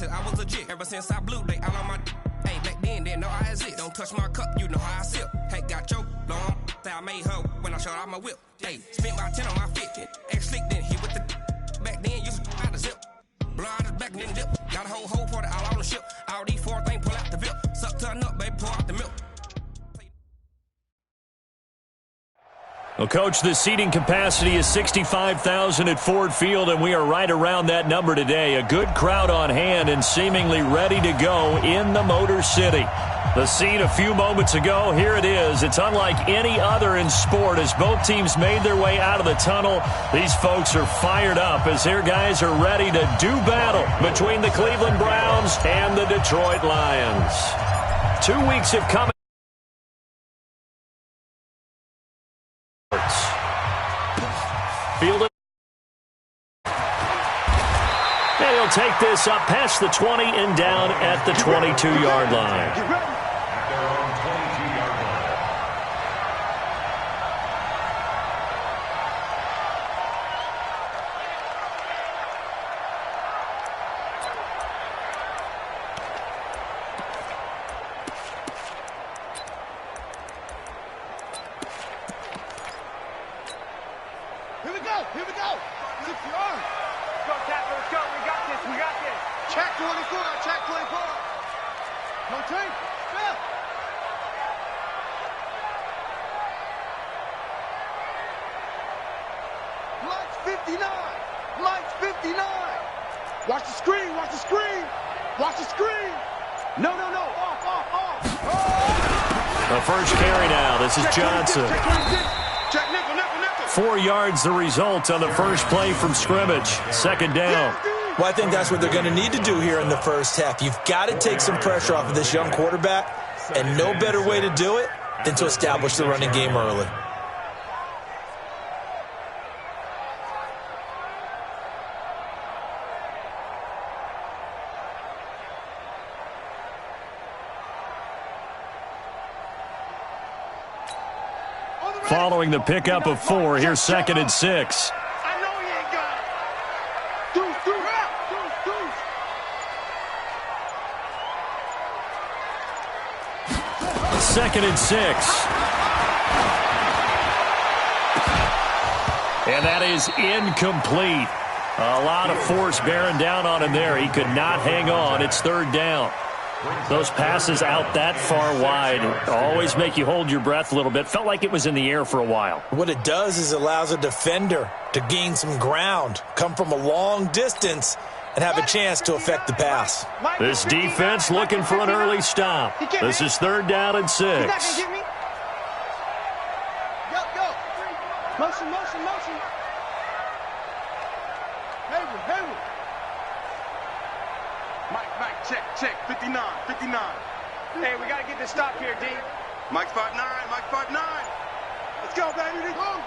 said I was legit. Ever since I blew, they all on my hey, back then, didn't know I exist. Don't touch my cup, you know how I sip. Hey, got your long, say I made her when I showed out my whip. Hey, spent my 10 on my fit. Ex-slick, then hit with the back then, used to out the zip. Blow out his back, then dip. Got a whole party all on the ship. All these 4 things, pull out the VIP. Suck, turn up, baby, pour out the milk. Well, Coach, the seating capacity is 65,000 at Ford Field, and we are right around that number today. A good crowd on hand and seemingly ready to go in the Motor City. The scene a few moments ago, here it is. It's unlike any other in sport as both teams made their way out of the tunnel. These folks are fired up as their guys are ready to do battle between the Cleveland Browns and the Detroit Lions. 2 weeks have come. Fielded. And he'll take this up past the 20 and down at the 22-yard line. Here we go. 6 yards. Let's go, Tackle. Let's go. We got this. We got this. Check 24. Check 24. No change. Step. Lights 59. Lights 59. Watch the screen. Watch the screen. Watch the screen. No. Off. Oh! The first carry now. This is Johnson. Check nickel. 4 yards the result on the first play from scrimmage. Second down. Well, I think that's what they're going to need to do here in the first half. You've got to take some pressure off of this young quarterback, and no better way to do it than to establish the running game early. Following the pickup of 4, here's 2nd and 6. I know he ain't got it. Deuce. 2nd and 6. And that is incomplete. A lot of force bearing down on him there. He could not hang on. It's 3rd down. Those passes out that far wide always make you hold your breath a little bit. Felt like it was in the air for a while. What it does is it allows a defender to gain some ground, come from a long distance, and have a chance to affect the pass. This defense looking for an early stop. This is 3rd down and 6. Go. Motion. Hayward. Mike, check. 59. Hey, we got to get this stop here, D. Mike's 5'9". Let's go, baby. Go.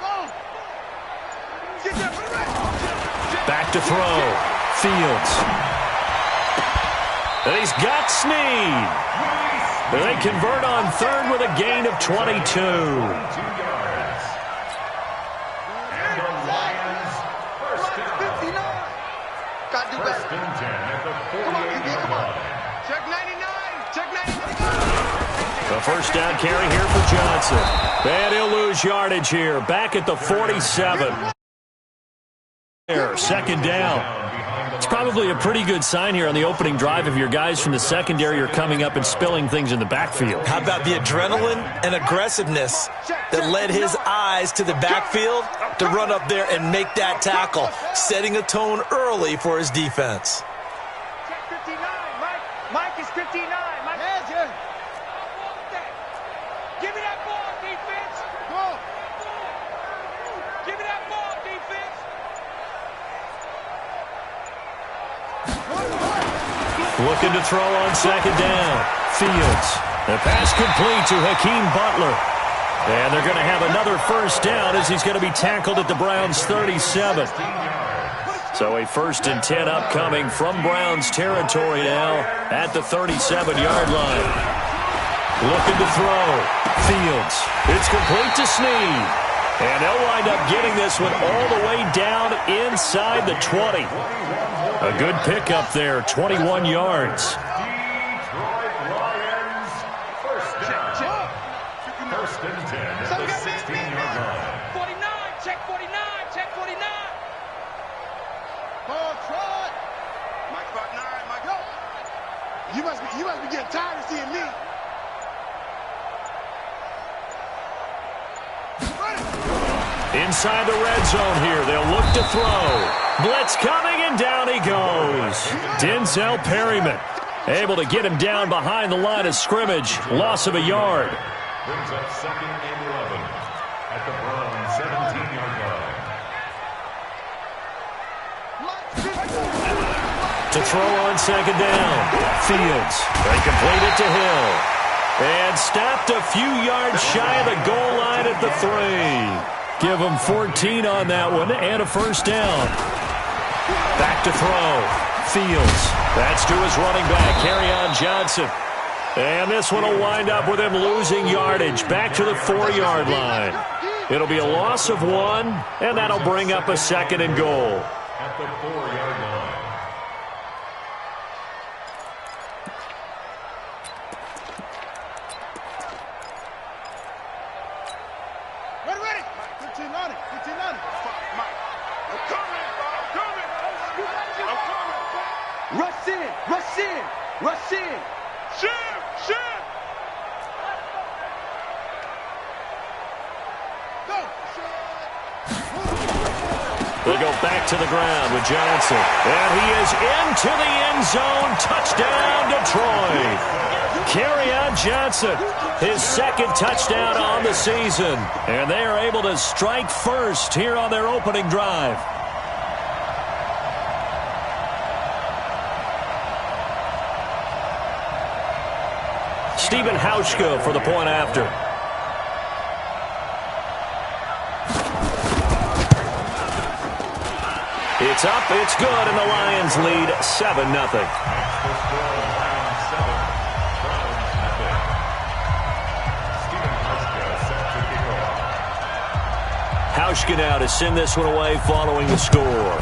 Get there, back to throw. Fields. And he's got Snead. They convert on 3rd with a gain of 22. The first down carry here for Johnson. And he'll lose yardage here. Back at the 47. 2nd down. It's probably a pretty good sign here on the opening drive if your guys from the secondary are coming up and spilling things in the backfield. How about the adrenaline and aggressiveness that led his eyes to the backfield to run up there and make that tackle, setting a tone early for his defense. Check 59. Mike is 59. Mike. Yeah. Give me that ball, defense. Go. Give me that ball, defense. Looking to throw on 2nd down. Fields. The pass complete to Hakeem Butler. And they're going to have another first down as he's going to be tackled at the Browns' 37. So a 1st and 10 upcoming from Browns territory now at the 37-yard line. Looking to throw. Fields. It's complete to Snead. And they'll wind up getting this one all the way down inside the 20. A good pickup there, 21 yards. Detroit Lions, first down. First and 10 at the 16-yard line. 49, check 49, check 49. Ball try. Mike spot 9, Mike. Yo. You must be getting tired of seeing me. Inside the red zone here, they'll look to throw. Blitz coming, and down he goes. Denzel Perryman able to get him down behind the line of scrimmage. Loss of a yard. Brings up second and 11 at the Browns' 17-yard line. To throw on second down. Fields. They complete it to Hill. And stopped a few yards shy of the goal line at the 3. Give him 14 on that one and a first down. Back to throw. Fields. That's to his running back, Kerryon Johnson. And this one will wind up with him losing yardage back to the 4-yard line. It'll be a loss of 1, and that'll bring up a second and goal. At the 4-yard line. Ready. 15 on it. Mike. I'm coming. Rush in. Shoot. Go. They'll go back to the ground with Johnson. And he is into the end zone. Touchdown, Detroit. Kerryon Johnson, his second touchdown on the season. And they are able to strike first here on their opening drive. Stephen Hauschka for the point after. It's up, it's good, and the Lions lead 7-0. Hauschka now to send this one away following the score.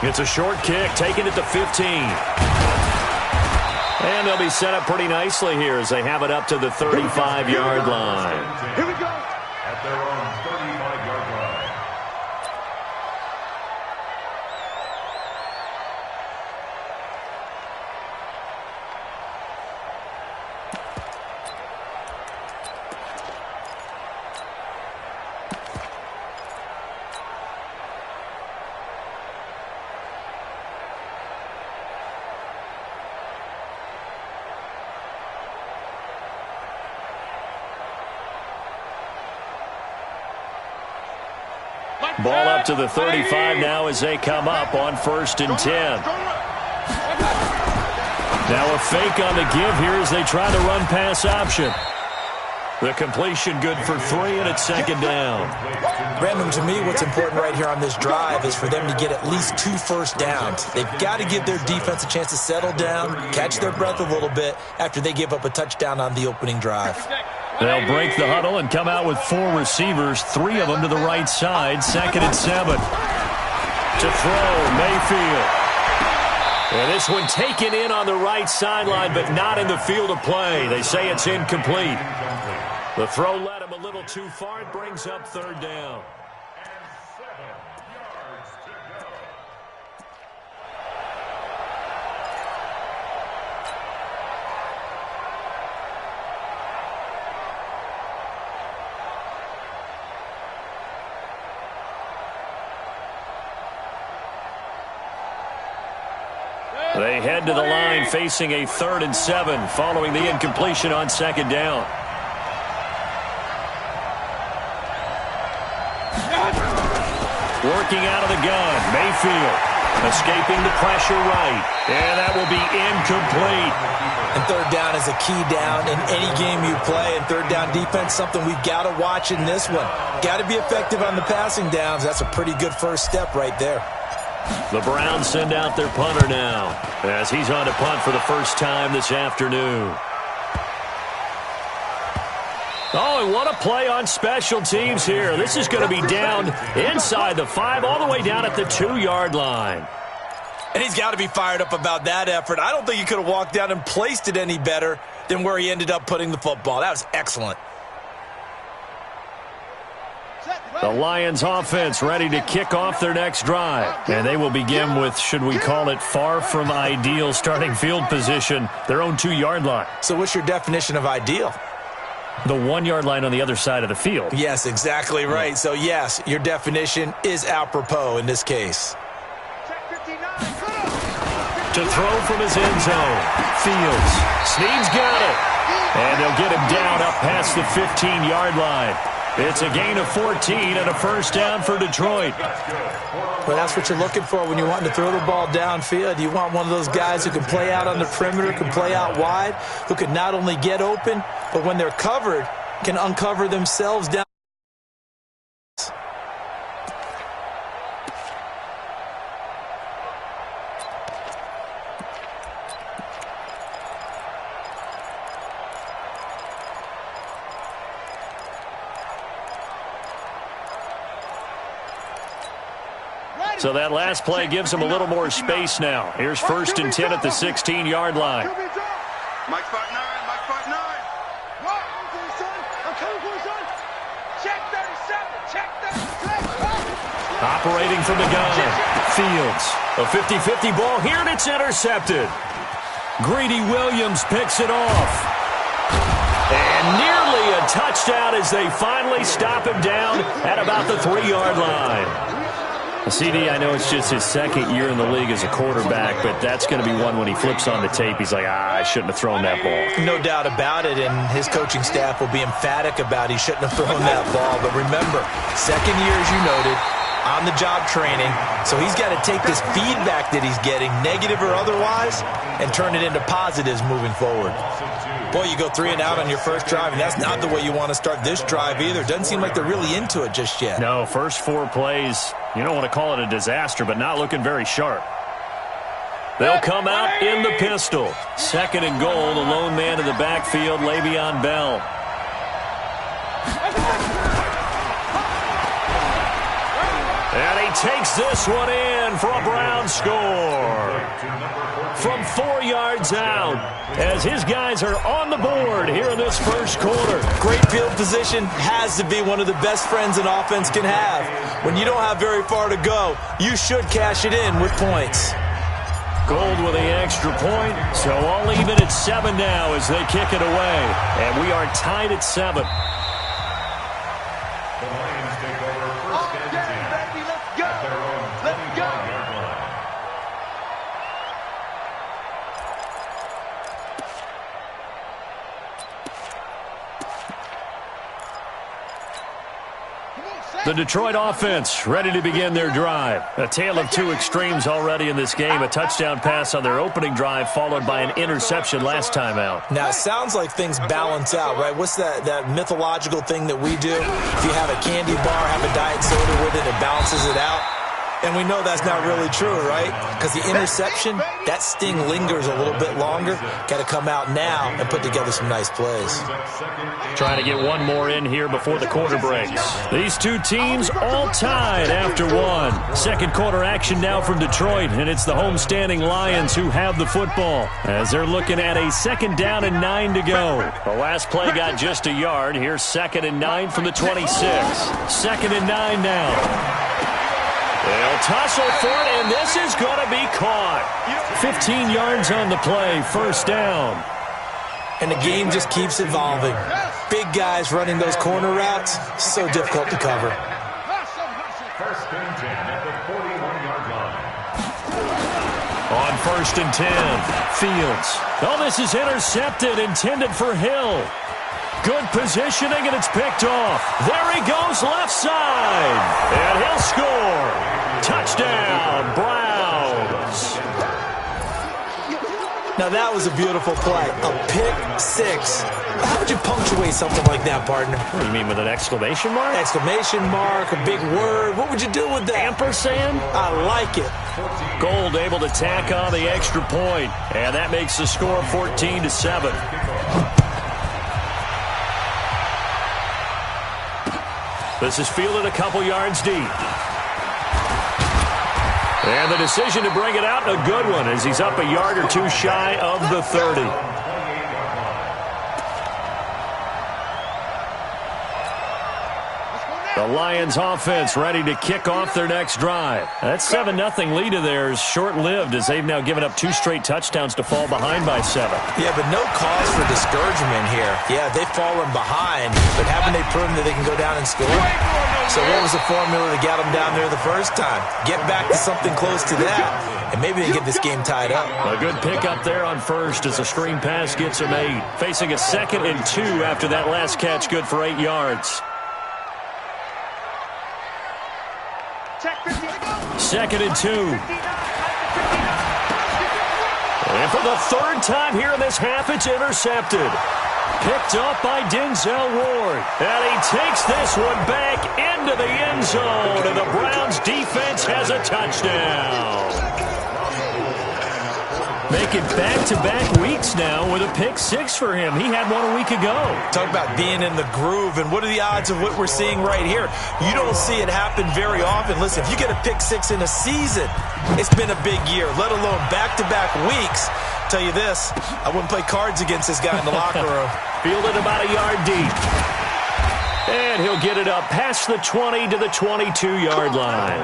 It's a short kick, taking it to 15. And they'll be set up pretty nicely here as they have it up to the 35-yard line. Here we go. At their own 35-yard line. Ball up to the 35 now as they come up on 1st and 10. Now a fake on the give here as they try the run-pass option. The completion good for 3, and it's second down. Brandon, to me, what's important right here on this drive is for them to get at least 2 first downs. They've got to give their defense a chance to settle down, catch their breath a little bit after they give up a touchdown on the opening drive. They'll break the huddle and come out with 4 receivers, 3 of them to the right side, 2nd and 7. To throw, Mayfield. And this one taken in on the right sideline, but not in the field of play. They say it's incomplete. The throw led him a little too far. It brings up 3rd down. They head to the line facing a 3rd and 7 following the incompletion on 2nd down. Working out of the gun, Mayfield escaping the pressure right, and that will be incomplete. And 3rd down is a key down in any game you play, and 3rd down defense, something we've got to watch in this one. Got to be effective on the passing downs. That's a pretty good first step right there. The Browns send out their punter now as he's on to punt for the first time this afternoon. Oh, and what a play on special teams here. This is going to be down inside the 5, all the way down at the 2-yard line. And he's got to be fired up about that effort. I don't think he could have walked down and placed it any better than where he ended up putting the football. That was excellent. The Lions offense ready to kick off their next drive. And they will begin with, should we call it, far from ideal starting field position, their own 2-yard line. So what's your definition of ideal? The 1-yard line on the other side of the field. Yes, exactly right. So, yes, your definition is apropos in this case. To throw from his end zone. Fields. Snead's got it. And they'll get him down up past the 15-yard line. It's a gain of 14 and a first down for Detroit. Well, that's what you're looking for when you're wanting to throw the ball downfield. You want one of those guys who can play out on the perimeter, can play out wide, who can not only get open, but when they're covered, can uncover themselves down. So that last play gives him a little more space now. Here's 1st and 10 at the 16-yard line. Mike 5'9", Mike 5'9". I'm coming for you, son. Check 37, check 37. Operating from the gun. Fields. A 50-50 ball here, and it's intercepted. Greedy Williams picks it off. And nearly a touchdown as they finally stop him down at about the 3-yard line. CD, I know it's just his 2nd year in the league as a quarterback, but that's going to be one when he flips on the tape. He's like, I shouldn't have thrown that ball. No doubt about it, and his coaching staff will be emphatic about he shouldn't have thrown that ball. But remember, 2nd year, as you noted, on-the-job training, so he's got to take this feedback that he's getting, negative or otherwise, and turn it into positives moving forward. Boy, you go 3 and out on your first drive, and that's not the way you want to start this drive either. Doesn't seem like they're really into it just yet. No, first 4 plays, you don't want to call it a disaster, but not looking very sharp. They'll come out in the pistol. 2nd and goal, the lone man in the backfield, Le'Veon Bell. And he takes this one in for a Brown score. From 4 yards out, as his guys are on the board here in this first quarter. Great field position has to be one of the best friends an offense can have. When you don't have very far to go, you should cash it in with points. Gold with the extra point, so all even at 7 now as they kick it away. And we are tied at 7. The Lions take over 1st and 10 at their own 25-yard line. The Detroit offense ready to begin their drive. A tale of 2 extremes already in this game. A touchdown pass on their opening drive followed by an interception last time out. Now, it sounds like things balance out, right? What's that mythological thing that we do? If you have a candy bar, have a diet soda with it, it balances it out. And we know that's not really true, right? Because the interception, that sting lingers a little bit longer. Got to come out now and put together some nice plays. Trying to get one more in here before the quarter breaks. These 2 teams all tied after 1. 2nd quarter action now from Detroit, and it's the homestanding Lions who have the football as they're looking at a 2nd down and 9 to go. The last play got just a yard. Here's 2nd and 9 from the 26. 2nd and 9 now. They'll tussle for it, and this is going to be caught. 15 yards on the play, first down. And the game just keeps evolving. Big guys running those corner routes, so difficult to cover. 1st and 10 at the 41-yard line. On 1st and 10, Fields. Oh, this is intercepted, intended for Hill. Good positioning, and it's picked off. There he goes, left side. And he'll score. Touchdown, Browns. Now, that was a beautiful play. A pick 6. How would you punctuate something like that, partner? What do you mean, with an exclamation mark? Exclamation mark, a big word. What would you do with that? Ampersand? I like it. Gold able to tack on the extra point. And that makes the score 14-7. This is fielded a couple yards deep. And the decision to bring it out, a good one, as he's up a yard or two shy of the 30. The Lions offense ready to kick off their next drive. That 7-0 lead of theirs short-lived as they've now given up 2 straight touchdowns to fall behind by 7. Yeah, but no cause for discouragement here. Yeah, they've fallen behind, but haven't they proven that they can go down and score? So what was the formula that got them down there the first time? Get back to something close to that, and maybe they get this game tied up. A good pickup there on first as a screen pass gets him 8. Facing a 2nd and 2 after that last catch, good for 8 yards. 2nd and 2. And for the 3rd time here in this half, it's intercepted. Picked up by Denzel Ward. And he takes this one back into the end zone. And the Browns defense has a touchdown. Making back-to-back weeks now with a pick 6 for him. He had one a week ago. Talk about being in the groove, and what are the odds of what we're seeing right here? You don't see it happen very often. Listen, if you get a pick 6 in a season, it's been a big year, let alone back-to-back weeks. Tell you this, I wouldn't play cards against this guy in the locker room. Fielded about a yard deep. And he'll get it up past the 20 to the 22-yard line.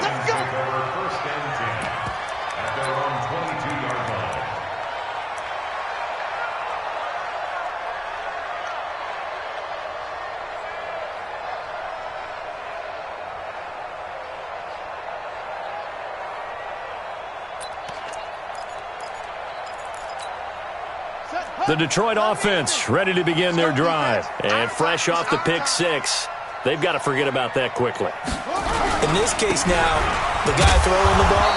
The Detroit offense ready to begin their drive. And fresh off the pick 6, they've got to forget about that quickly. In this case now, the guy throwing the ball,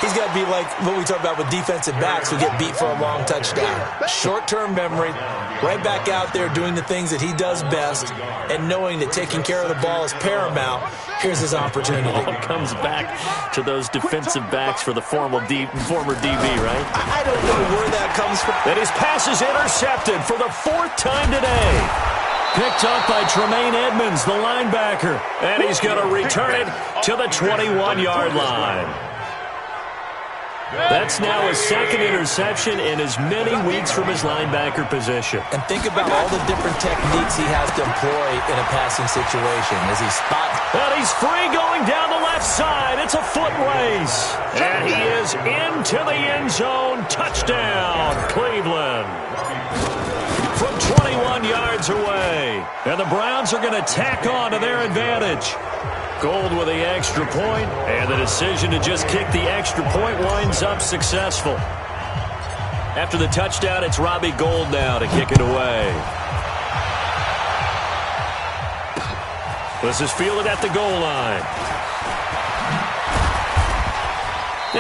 he's got to be like what we talk about with defensive backs who get beat for a long touchdown. Short-term memory, right back out there doing the things that he does best, and knowing that taking care of the ball is paramount. Here's his opportunity. It all comes back to those defensive backs for the former DB, right? I don't know where that comes from. And his pass is intercepted for the 4th time today. Picked up by Tremaine Edmonds, the linebacker. And he's going to return it to the 21-yard line. That's now his 2nd interception in as many weeks from his linebacker position. And think about all the different techniques he has to employ in a passing situation as he spots. And he's free going down the left side. It's a foot race. And he is into the end zone. Touchdown, Cleveland. From 21 yards away. And the Browns are going to tack on to their advantage. Gold with the extra point, and the decision to just kick the extra point winds up successful. After the touchdown, it's Robbie Gould now to kick it away. This is fielded at the goal line.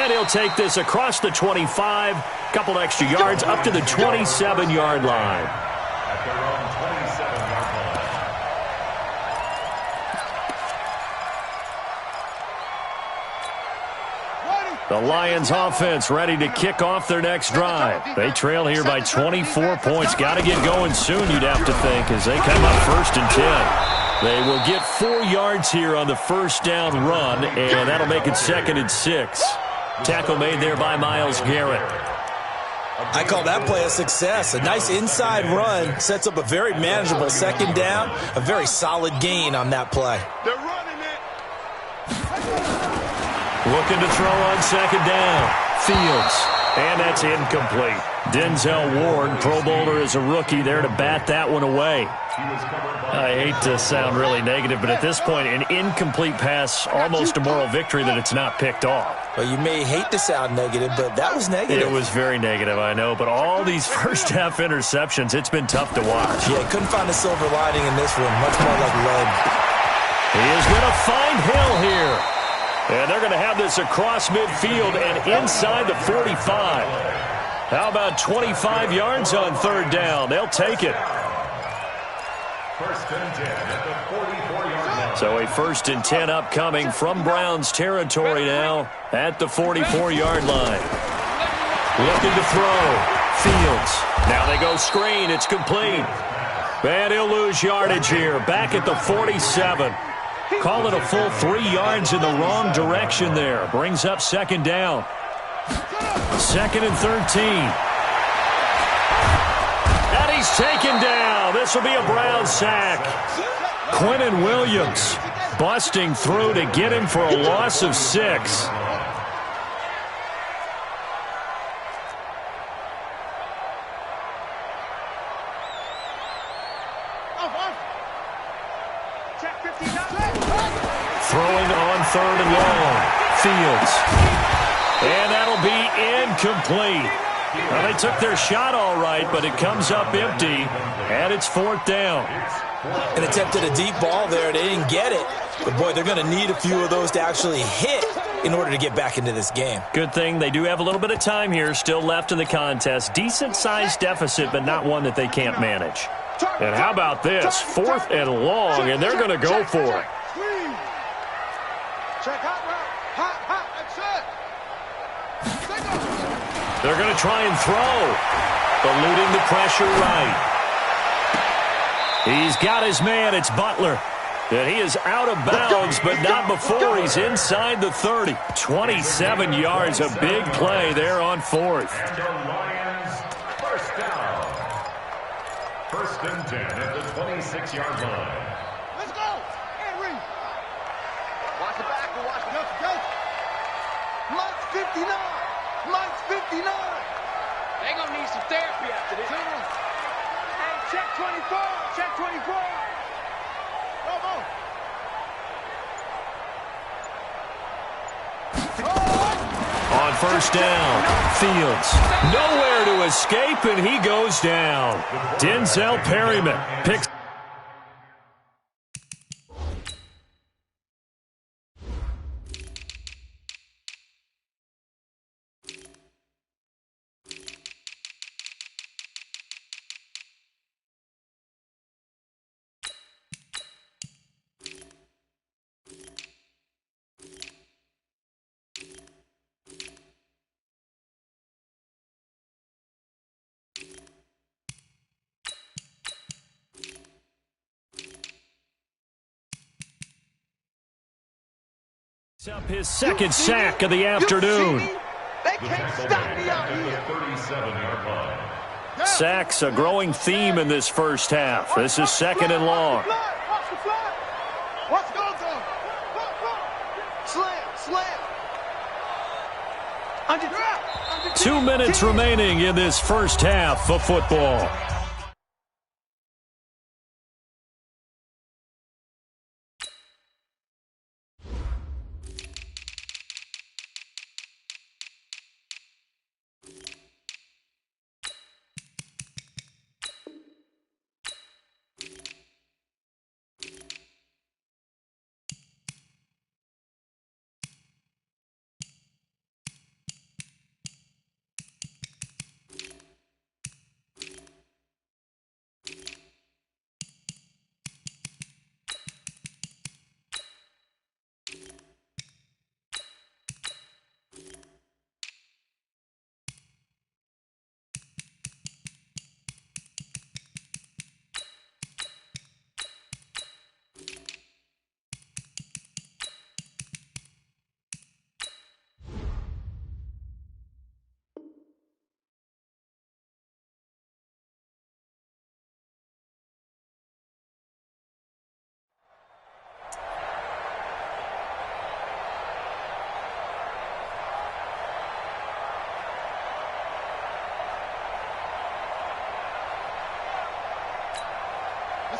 And he'll take this across the 25, couple extra yards up to the 27-yard line. At their own 27-yard line. The Lions offense ready to kick off their next drive. They trail here by 24 points. Got to get going soon, you'd have to think, as they come up 1st and 10. They will get 4 yards here on the first down run, and that'll make it 2nd and 6. Tackle made there by Myles Garrett. I call that play a success. A nice inside run sets up a very manageable 2nd down. A very solid gain on that play. They're running it. Looking to throw on 2nd down. Fields. And that's incomplete. Denzel Ward, Pro Bowler as a rookie, there to bat that one away. I hate to sound really negative, but at this point, an incomplete pass, almost a moral victory that it's not picked off. Well, you may hate to sound negative, but that was negative. It was very negative, I know, but all these first-half interceptions, it's been tough to watch. Yeah, couldn't find a silver lining in this one. Much more like lead. He is going to find Hill here. And they're going to have this across midfield and inside the 45. How about 25 yards on 3rd down? They'll take it. 1st and 10 at the 44-yard line. So a 1st and 10 upcoming from Browns territory now at the 44-yard line. Looking to throw. Fields. Now they go screen. It's complete. And he'll lose yardage here. Back at the 47. Call it a full 3 yards in the wrong direction there. Brings up second down. 2nd and 13. And he's taken down. This will be a Brown sack. Quinnen Williams busting through to get him for a loss of 6. Throwing on 3rd and long. Fields. And that'll be incomplete. Well, they took their shot all right, but it comes up empty, and it's 4th down. An attempt at a deep ball there. They didn't get it. But, boy, they're going to need a few of those to actually hit in order to get back into this game. Good thing they do have a little bit of time here still left in the contest. Decent-sized deficit, but not one that they can't manage. And how about this? 4th and long, and they're going to go for it. They're going to try and throw, eluding the pressure right. He's got his man. It's Butler. And he is out of bounds, but not before he's inside the 30. 27 yards, a big play there on 4th. And the Lions, first down. 1st and 10 at the 26-yard line. Let's go. Henry. Watch the back. Watch the go. Mike's 59. Mike's 59. They gonna need some therapy after this. Hey, check 24. Check 24. Come on. On 1st down, Fields. Nowhere to escape, and he goes down. Denzel Perryman picks. Up his 2nd sack of the afternoon. They can't stop me out here. 37-yard line. Sacks a growing theme in this first half. This is 2nd and long. Watch the fly. Watch the go. Slam. 2 minutes remaining in this first half of football.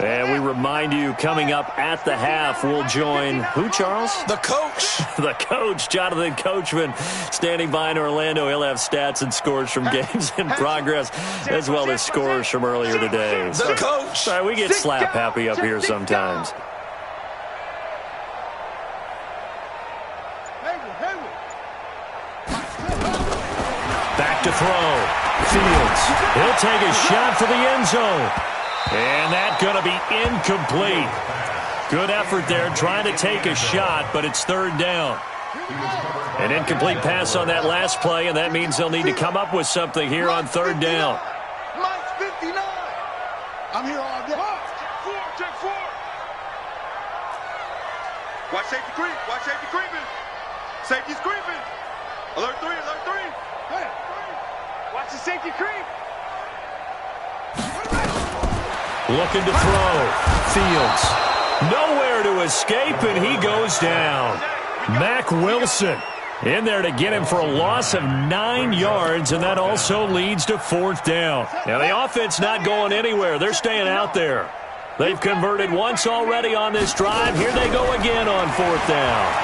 And we remind you, coming up at the half, we'll join who, Charles? The coach. The coach, Jonathan Coachman, standing by in Orlando. He'll have stats and scores from games in progress, as well as scores from earlier today. The coach. Sorry, we get slap happy up here sometimes. Back to throw. Fields. He'll take a shot for the end zone. And that's going to be incomplete. Good effort there trying to take a shot, but it's 3rd down. An incomplete pass on that last play, and that means they'll need to come up with something here on 3rd down. Mike's 59. I'm here all day. Check 4. Watch safety creep. Watch safety creeping. Safety's creeping. Alert 3, alert 3. Hey, watch the safety creep. Looking to throw. Fields. Nowhere to escape, and he goes down. Mack Wilson in there to get him for a loss of 9 yards, and that also leads to 4th down. Now, the offense not going anywhere. They're staying out there. They've converted once already on this drive. Here they go again on 4th down.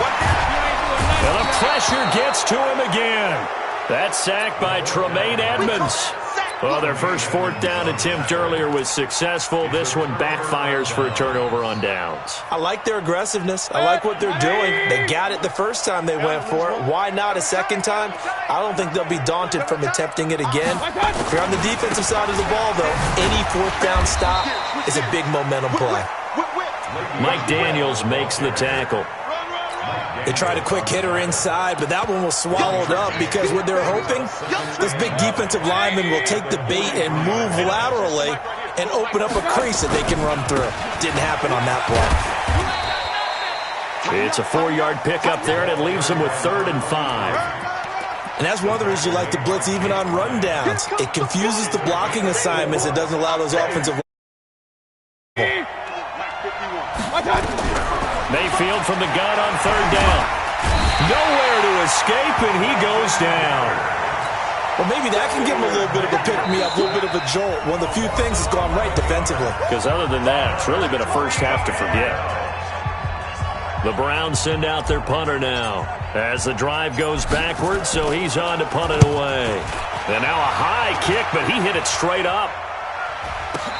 And the pressure gets to him again. That sack by Tremaine Edmonds. Well, their first 4th down attempt earlier was successful. This one backfires for a turnover on downs. I like their aggressiveness. I like what they're doing. They got it the first time they went for it. Why not a second time? I don't think they'll be daunted from attempting it again. If you're on the defensive side of the ball, though, any 4th down stop is a big momentum play. Mike Daniels makes the tackle. They tried a quick hitter inside, but that one was swallowed up because what they're hoping, this big defensive lineman will take the bait and move laterally and open up a crease that they can run through. Didn't happen on that play. It's a 4-yard pickup there, and it leaves them with 3rd and 5. And that's one of the reasons you like to blitz even on rundowns. It confuses the blocking assignments. It doesn't allow those offensive. Mayfield from the gun on 3rd down. Nowhere to escape, and he goes down. Well, maybe that can give him a little bit of a pick-me-up, a little bit of a jolt. One of the few things that's gone right defensively. Because other than that, it's really been a first half to forget. The Browns send out their punter now as the drive goes backwards, so he's on to punt it away. And now a high kick, but he hit it straight up.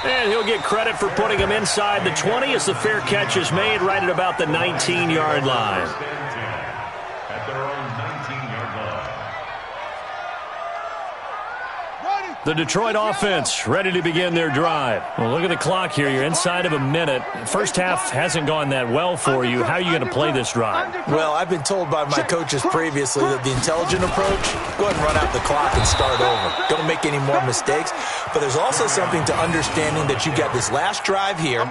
And he'll get credit for putting him inside the 20 as the fair catch is made right at about the 19-yard line. At their own 19-yard line. The Detroit offense ready to begin their drive. Well, look at the clock here. You're inside of a minute. First half hasn't gone that well for you. How are you going to play this drive? Well, I've been told by my coaches previously that the intelligent approach, go ahead and run out the clock and start over. Don't make any more mistakes. But there's also something to understanding that you got this last drive here.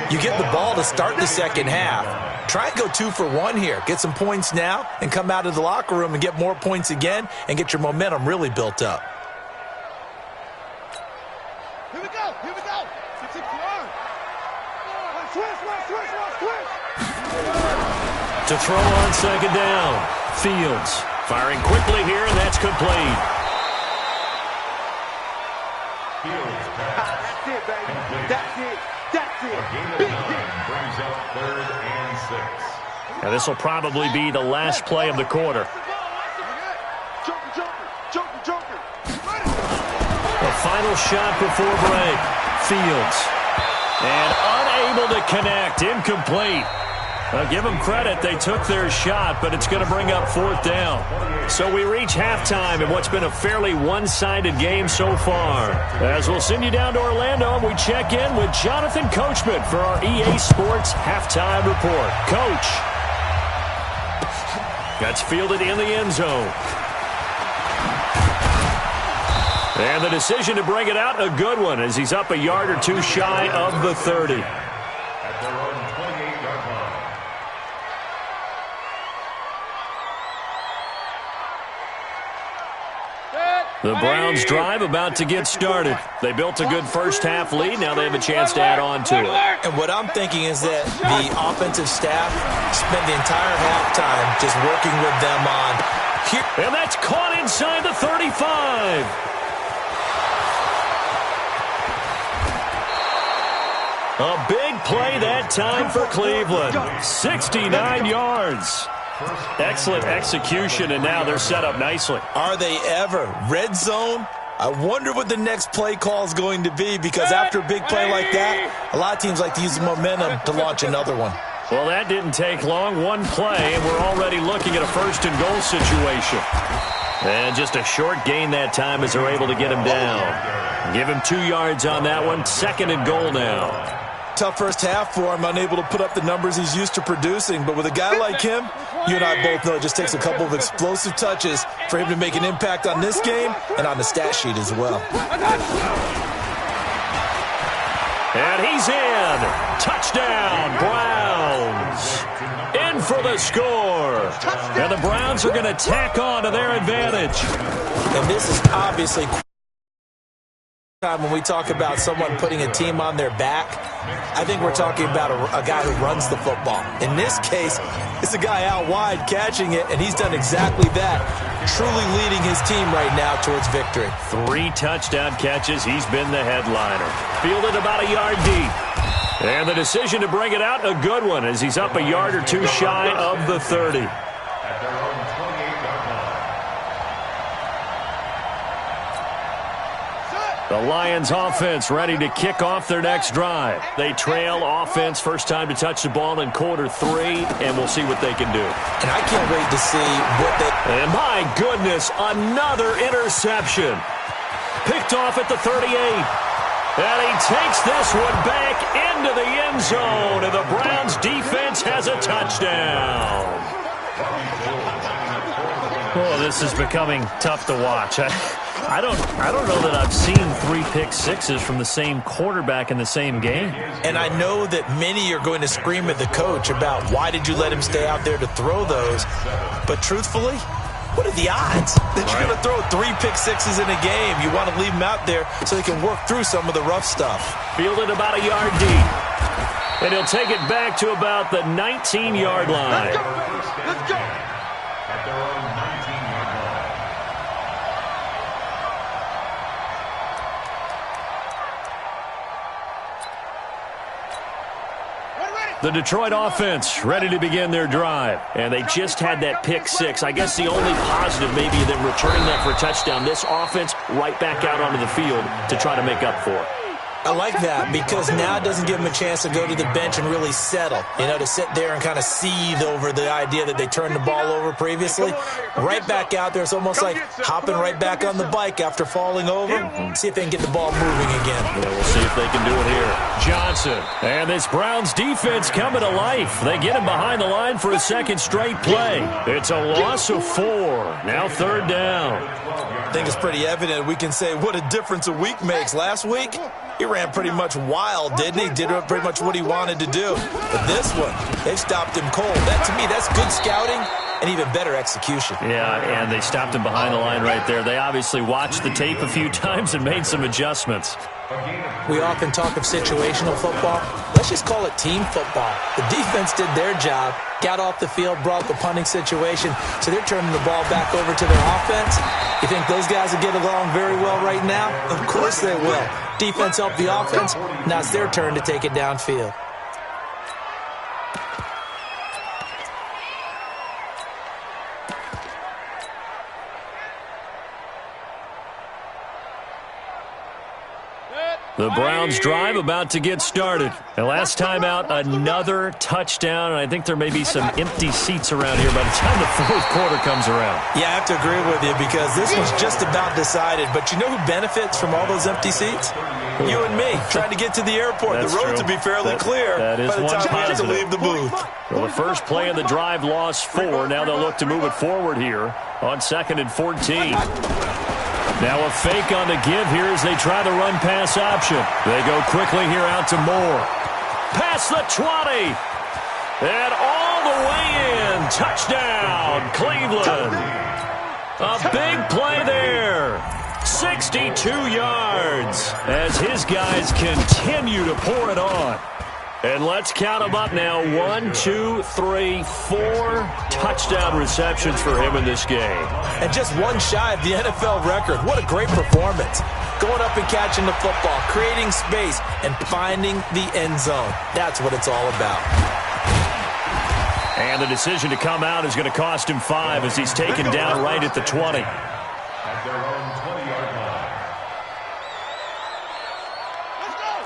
You get the ball to start the second half. Try and go 2 for 1 here. Get some points now and come out of the locker room and get more points again and get your momentum really built up. Here we go. Here we go. Switch. To throw on 2nd down. Fields firing quickly here, and that's complete. That's it, baby. That's it. Big hit. Brings up 3rd and 6. Now, this will probably be the last play of the quarter. Joker. The final shot before break. Fields. And unable to connect. Incomplete. Give them credit. They took their shot, but it's going to bring up 4th down. So we reach halftime in what's been a fairly one-sided game so far. As we'll send you down to Orlando, we check in with Jonathan Coachman for our EA Sports Halftime Report. Coach. That's fielded in the end zone. And the decision to bring it out, a good one, as he's up a yard or two shy of the 30. At their own 28-yard line. The Browns drive about to get started. They built a good first half lead. Now they have a chance to add on to it. And what I'm thinking is that the offensive staff spent the entire halftime just working with them on here. And that's caught inside the 35. A big play that time for Cleveland. 69 yards. Excellent execution, and now they're set up nicely. Are they ever? Red zone? I wonder what the next play call is going to be, because after a big play like that, a lot of teams like to use the momentum to launch another one. Well, that didn't take long. One play, and we're already looking at a 1st and goal situation. And just a short gain that time as they're able to get him down. Give him 2 yards on that one. 2nd and goal now. Tough first half for him, unable to put up the numbers he's used to producing. But with a guy like him, you and I both know it just takes a couple of explosive touches for him to make an impact on this game and on the stat sheet as well. And he's in. Touchdown, Browns. In for the score. And the Browns are going to tack on to their advantage. And this is obviously time when we talk about someone putting a team on their back. I think we're talking about a guy who runs the football. In this case, it's a guy out wide catching it, and he's done exactly that, truly leading his team right now towards victory. 3 touchdown catches. He's been the headliner. Fielded about a yard deep. And the decision to bring it out, a good one, as he's up a yard or 2 shy of the 30. At their own 28-yard line. The Lions offense ready to kick off their next drive. They trail offense, first time to touch the ball in quarter 3, and we'll see what they can do. And I can't wait to see what they... And my goodness, another interception. Picked off at the 38. And he takes this one back into the end zone, and the Browns defense has a touchdown. Oh, this is becoming tough to watch. I don't know that I've seen 3 pick sixes from the same quarterback in the same game. And I know that many are going to scream at the coach about why did you let him stay out there to throw those. But truthfully, what are the odds that you're going to throw 3 pick sixes in a game? You want to leave them out there so they can work through some of the rough stuff. Fielded about a yard deep. And he'll take it back to about the 19-yard line. Let's go. At their own 19-yard line. The Detroit offense ready to begin their drive. And they just had that pick 6. I guess the only positive maybe them returning that for a touchdown. This offense right back out onto the field to try to make up for it. I like that because now it doesn't give them a chance to go to the bench and really settle, to sit there and kind of seethe over the idea that they turned the ball over previously. Right back out there, it's almost like hopping right back on the bike after falling over. See if they can get the ball moving again. Yeah, we'll see if they can do it here. Johnson, and this Browns defense coming to life. They get him behind the line for a second straight play. It's a loss of 4. Now 3rd down. I think it's pretty evident we can say what a difference a week makes. Last week, he ran pretty much wild, didn't he? Did pretty much what he wanted to do. But this one, they've stopped him cold. That, to me, that's good scouting and even better execution. Yeah, and they stopped him behind the line right there. They obviously watched the tape a few times and made some adjustments. We often talk of situational football. Let's just call it team football. The defense did their job, got off the field, brought the punting situation, so they're turning the ball back over to their offense. You think those guys will get along very well right now? Of course they will. Defense helped the offense. Now it's their turn to take it downfield. The Browns drive about to get started. And last time out, another touchdown. And I think there may be some empty seats around here by the time the 4th quarter comes around. Yeah, I have to agree with you because this was just about decided. But you know who benefits from all those empty seats? You and me, trying to get to the airport. That's the roads true. will be fairly clear that is by the time we have to positive. leave the booth. Well, the first play of the drive lost 4. Now they'll look to move it forward here on 2nd and 14. Now a fake on the give here as they try the run-pass option. They go quickly here out to Moore. Past the 20. And all the way in. Touchdown, Cleveland. A big play there. 62 yards as his guys continue to pour it on. And let's count them up now. 1, 2, 3, 4 touchdown receptions for him in this game. And just one shy of the NFL record. What a great performance. Going up and catching the football, creating space, and finding the end zone. That's what it's all about. And the decision to come out is going to cost him 5 as he's taken down right at the 20. At their own 20-yard line.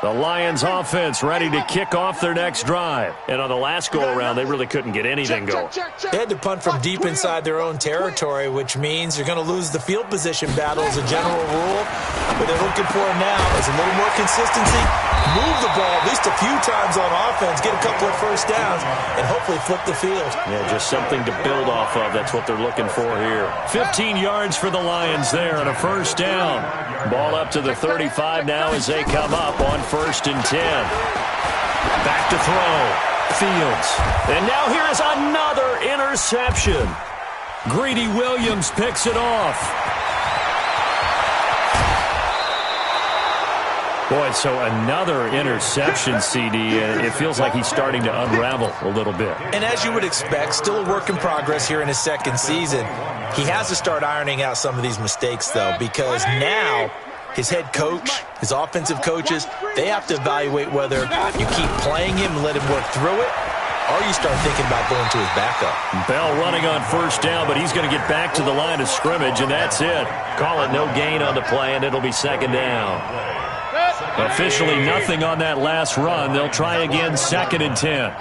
The Lions offense ready to kick off their next drive. And on the last go-around, they really couldn't get anything going. They had to punt from deep inside their own territory, which means you're going to lose the field position battle as a general rule. What they're looking for now is a little more consistency, move the ball at least a few times on offense, get a couple of first downs, and hopefully flip the field. Yeah, just something to build off of. That's what they're looking for here. 15 yards for the Lions there and a first down. Ball up to the 35 now as they come up on 1st and 10. Back to throw. Fields. And now here's another interception. Greedy Williams picks it off. Boy, so another interception, CD. It feels like he's starting to unravel a little bit. And as you would expect, still a work in progress here in his second season. He has to start ironing out some of these mistakes, though, because now his head coach, his offensive coaches, they have to evaluate whether you keep playing him and let him work through it, or you start thinking about going to his backup. Bell running on first down, but he's going to get back to the line of scrimmage, and that's it. Call it no gain on the play, and it'll be second down. Officially nothing on that last run. They'll try again, 2nd and 10.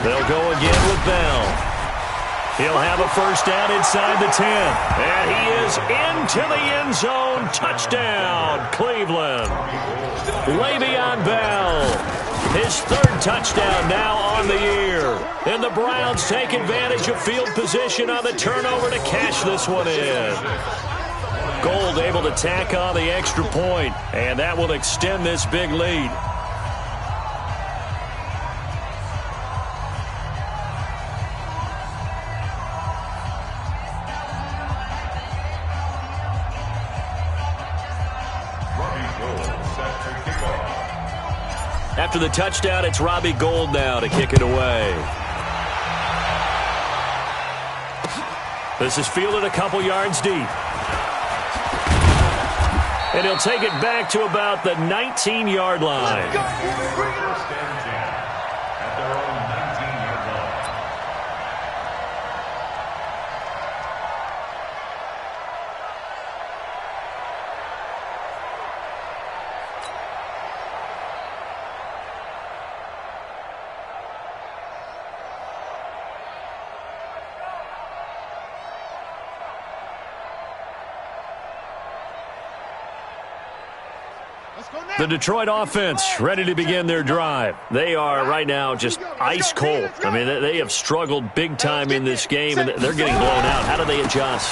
They'll go again with Bell. He'll have a first down inside the 10. And he is into the end zone. Touchdown, Cleveland. Le'Veon Bell. His 3rd touchdown now on the year. And the Browns take advantage of field position on the turnover to cash this one in. Gold able to tack on the extra point, and that will extend this big lead. After the touchdown, it's Robbie Gould now to kick it away. This is fielded a couple yards deep. And he'll take it back to about the 19-yard line. First and 10 at their own 19-yard line. The Detroit offense ready to begin their drive. They are right now just ice cold. I mean, they have struggled big time in this game, and they're getting blown out. How do they adjust?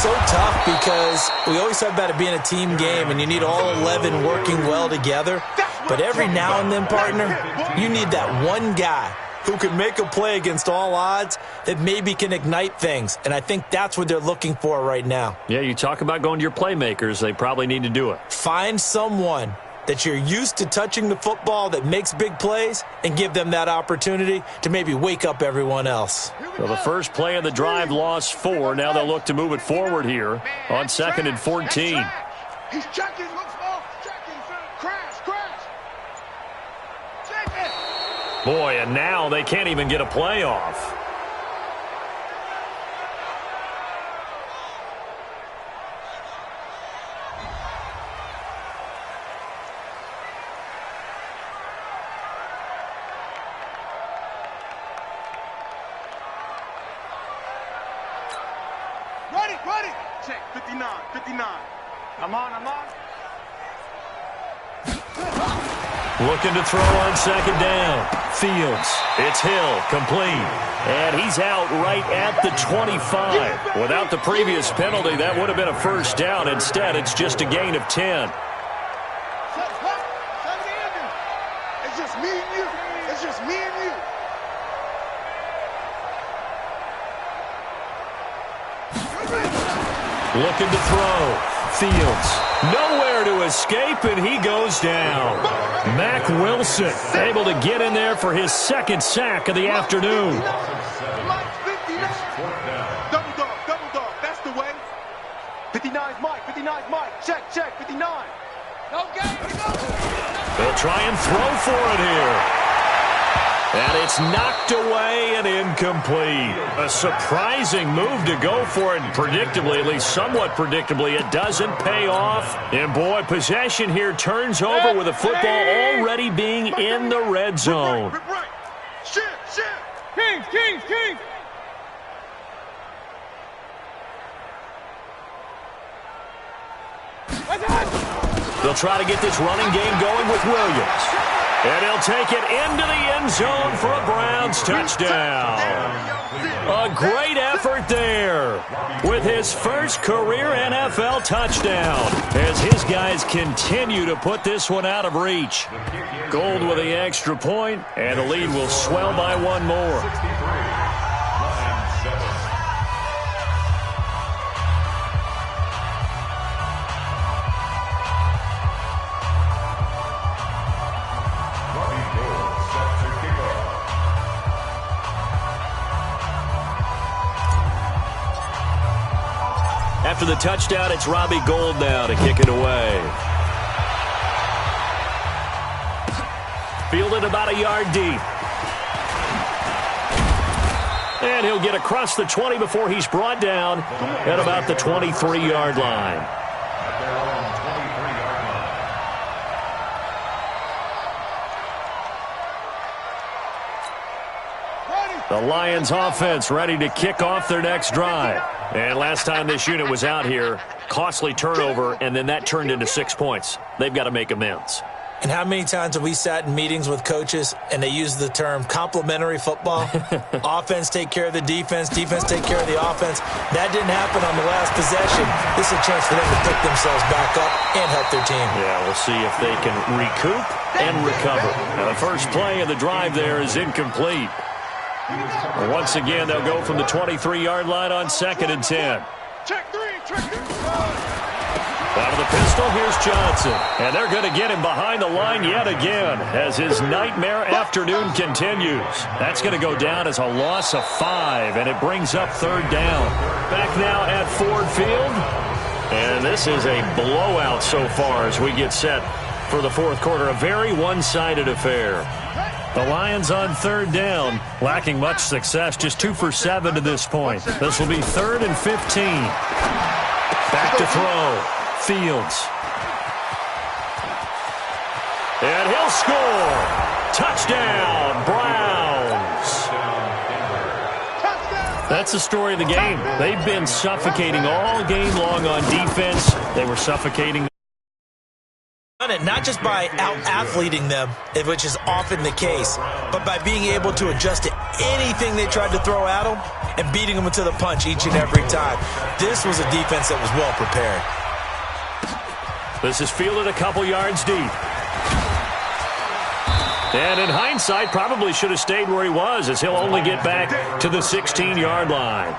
So tough because we always talk about it being a team game, and you need all 11 working well together. But every now and then, partner, you need that one guy who can make a play against all odds that maybe can ignite things. And I think that's what they're looking for right now. Yeah, you talk about going to your playmakers. They probably need to do it. Find someone that you're used to touching the football that makes big plays and give them that opportunity to maybe wake up everyone else. Well, the first play of the drive lost 4. Now they'll look to move it forward here on 2nd and 14. He's checking. Looks off. Checking. Crash. Check it. Boy, and now they can't even get a play off. Ready. Check. 59. I'm on. Looking to throw on 2nd down. Fields. It's Hill. Complete. And he's out right at the 25. Without the previous penalty, that would have been a first down. Instead, it's just a gain of 10. It's just me and you. Looking to throw. Fields. Nowhere to escape, and he goes down. Mack Wilson able to get in there for his 2nd sack of the afternoon. Double dog. That's the way. 59's Mike. Check. 59. No game. They'll try and throw for it here. And it's knocked away and incomplete. A surprising move to go for it. Predictably, at least somewhat predictably, it doesn't pay off. And boy, possession here turns over with the football already being in the red zone. Right. Shift. Kings. They'll try to get this running game going with Williams. And he'll take it into the end zone for a Browns touchdown. A great effort there. with his first career NFL touchdown as his guys continue to put this one out of reach. Gold with the extra point, and the lead will swell by one more. After the touchdown, it's Robbie Gould now to kick it away. Fielded about a yard deep. And he'll get across the 20 before he's brought down at about the 23-yard line. The Lions offense ready to kick off their next drive. And last time this unit was out here, costly turnover, and then that turned into 6 points. They've got to make amends. And how many times have we sat in meetings with coaches and they use the term complementary football? Offense take care of the defense, defense take care of the offense. That didn't happen on the last possession. This is a chance for them to pick themselves back up and help their team. Yeah, we'll see if they can recoup and recover. Now, the first play of the drive there is incomplete. Once again, they'll go from the 23-yard line on 2nd and 10. Out of the pistol, here's Johnson. And they're going to get him behind the line yet again as his nightmare afternoon continues. That's going to go down as a loss of 5, and it brings up 3rd down. Back now at Ford Field. And this is a blowout so far as we get set for the 4th quarter. A very one-sided affair. The Lions on 3rd down, lacking much success, just 2 for 7 to this point. This will be 3rd and 15. Back to throw. Fields. And he'll score. Touchdown, Browns. That's the story of the game. They've been suffocating all game long on defense. They were suffocating. Not just by out-athleting them, which is often the case, but by being able to adjust to anything they tried to throw at them and beating them to the punch each and every time. This was a defense that was well prepared. This is fielded a couple yards deep. And in hindsight, probably should have stayed where he was, as he'll only get back to the 16-yard line.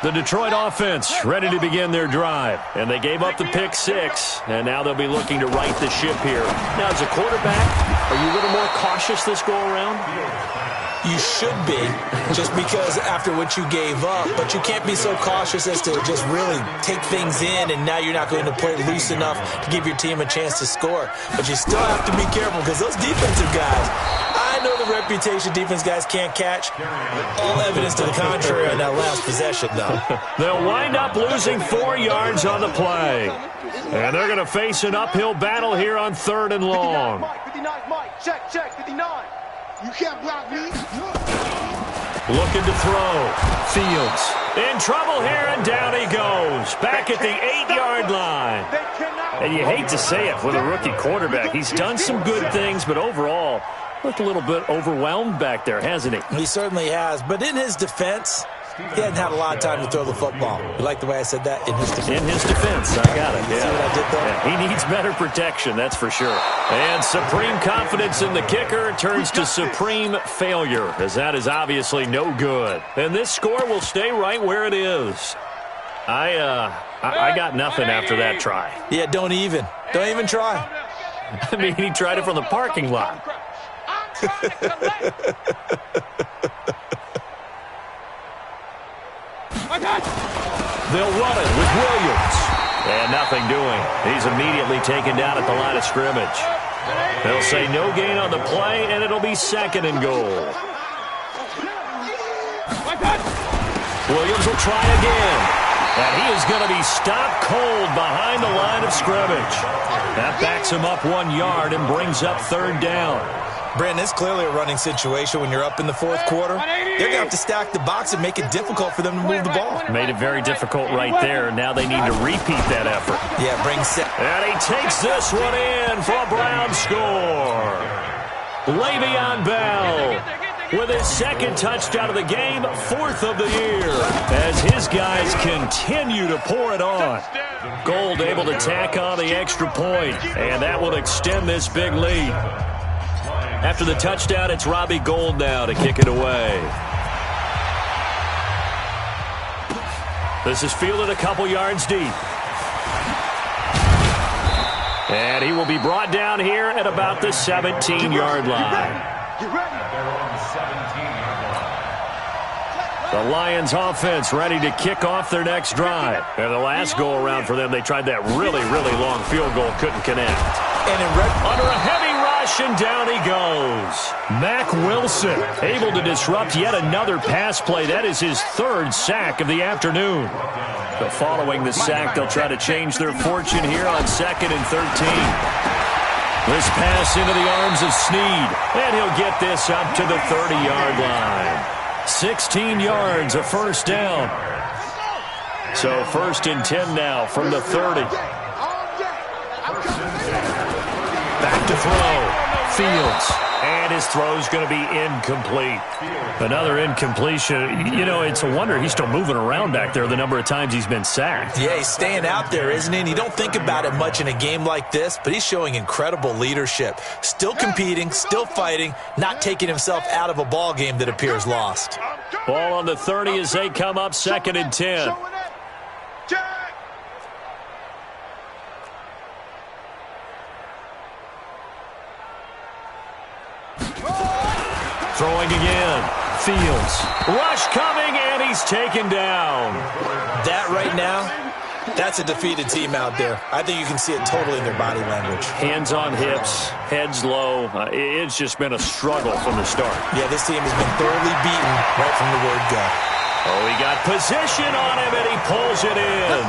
The Detroit offense ready to begin their drive. And they gave up the pick 6, and now they'll be looking to right the ship here. Now, as a quarterback, are you a little more cautious this go-around? You should be, just because after what you gave up, but you can't be so cautious as to just really take things in, and now you're not going to play loose enough to give your team a chance to score. But you still have to be careful because those defensive guys, I know the reputation defense guys can't catch. All evidence to the contrary on that last possession, though. They'll wind up losing 4 yards on the play. And they're going to face an uphill battle here on 3rd and long. 59, Mike, check, 59. You can't block me. Looking to throw. Fields in trouble here, and down he goes. Back at the 8-yard line. And you hate to say it with a rookie quarterback. He's done some good things, but overall, looked a little bit overwhelmed back there, hasn't he? He certainly has. But in his defense, he hadn't had a lot of time to throw the football. You like the way I said that? In his defense. In his defense. I got it. Yeah. See what I did there? Yeah, he needs better protection, that's for sure. And supreme confidence in the kicker turns to supreme failure, as that is obviously no good. And this score will stay right where it is. I got nothing after that try. Yeah, don't even try. I mean, he tried it from the parking lot. They'll run it with Williams. And nothing doing. He's immediately taken down at the line of scrimmage. They'll say no gain on the play, and it'll be 2nd and goal. Williams will try again. And he is going to be stopped cold behind the line of scrimmage. That backs him up 1 yard and brings up 3rd down. Brandon, it's clearly a running situation when you're up in the 4th quarter. They're going to have to stack the box and make it difficult for them to move the ball. Made it very difficult right there. Now they need to repeat that effort. Yeah, bring set. And he takes this one in for a Brown score. Le'Veon Bell with his second touchdown of the game, 4th of the year, as his guys continue to pour it on. Gold able to tack on the extra point, and that will extend this big lead. After the touchdown, it's Robbie Gould now to kick it away. This is fielded a couple yards deep. And he will be brought down here at about the 17-yard line. The Lions offense ready to kick off their next drive. And the last go-around for them, they tried that really, really long field goal, couldn't connect. And under a heavy rush, and down he goes. Mack Wilson able to disrupt yet another pass play. That is his 3rd sack of the afternoon. So following the sack, they'll try to change their fortune here on 2nd and 13. This pass into the arms of Snead, and he'll get this up to the 30-yard line. 16 yards, a first down. So 1st and 10 now from the 30. Back to throw. Fields. And his throw's going to be incomplete. Another incompletion. You know, it's a wonder he's still moving around back there the number of times he's been sacked. Yeah, he's staying out there, isn't he? And you don't think about it much in a game like this, but he's showing incredible leadership. Still competing, still fighting, not taking himself out of a ball game that appears lost. Ball on the 30 as they come up 2nd and 10. Throwing again. Fields. Rush coming, and he's taken down. That right now, that's a defeated team out there. I think you can see it totally in their body language. Hands on hips, heads low. It's just been a struggle from the start. Yeah, this team has been thoroughly beaten right from the word go. Oh, he got position on him, and he pulls it in.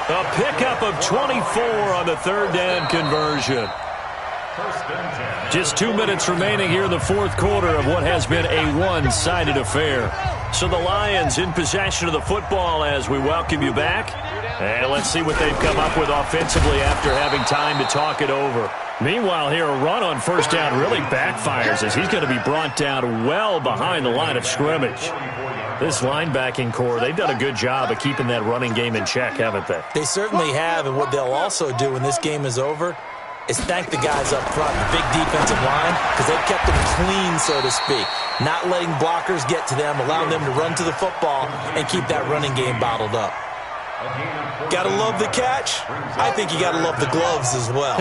A pickup of 24 on the 3rd down conversion. Just 2 minutes remaining here in the 4th quarter of what has been a one-sided affair. So the Lions in possession of the football as we welcome you back. And let's see what they've come up with offensively after having time to talk it over. Meanwhile here, a run on 1st down really backfires as he's going to be brought down well behind the line of scrimmage. This linebacking core, they've done a good job of keeping that running game in check, haven't they? They certainly have, and what they'll also do when this game is over is thank the guys up front, the big defensive line, because they've kept them clean, so to speak. Not letting blockers get to them, allowing them to run to the football and keep that running game bottled up. Gotta love the catch. I think you gotta love the gloves as well.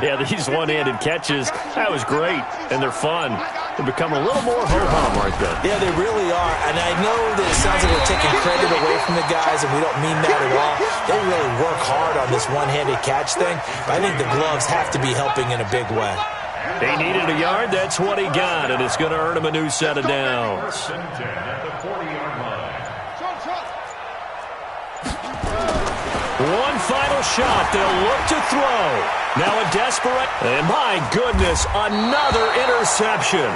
Yeah, these one-handed catches, that was great, and they're fun. They become a little more ho-hum right there. Yeah, they really are, and I know that it sounds like we're taking credit away from the guys, and we don't mean that at all. They really work hard on this one-handed catch thing, but I think the gloves have to be helping in a big way. He needed a yard, that's what he got, and it's going to earn him a new set of downs. One final shot. They'll look to throw. Now a desperate, and my goodness, another interception.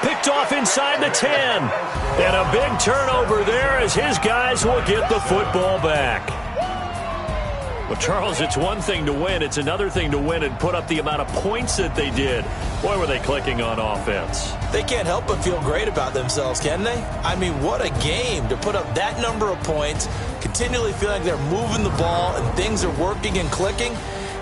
Picked off inside the 10. And a big turnover there as his guys will get the football back. Well, Charles, it's one thing to win. It's another thing to win and put up the amount of points that they did. Boy, were they clicking on offense. They can't help but feel great about themselves, can they? I mean, what a game to put up that number of points, continually feeling like they're moving the ball and things are working and clicking.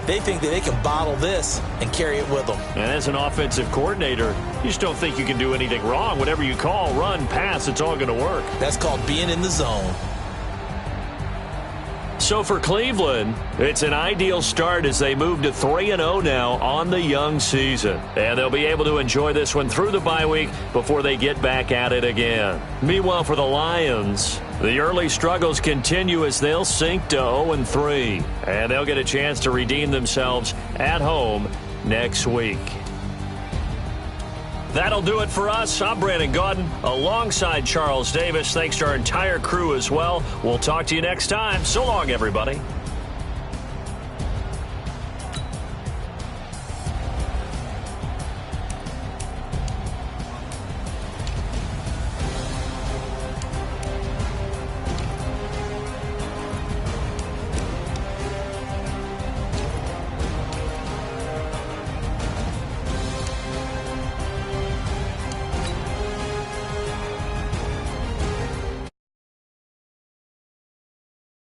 They think that they can bottle this and carry it with them. And as an offensive coordinator, you just don't think you can do anything wrong. Whatever you call, run, pass, it's all going to work. That's called being in the zone. So for Cleveland, it's an ideal start as they move to 3-0 now on the young season. And they'll be able to enjoy this one through the bye week before they get back at it again. Meanwhile, for the Lions, the early struggles continue as they'll sink to 0-3. And they'll get a chance to redeem themselves at home next week. That'll do it for us. I'm Brandon Gaudin alongside Charles Davis. Thanks to our entire crew as well. We'll talk to you next time. So long, everybody.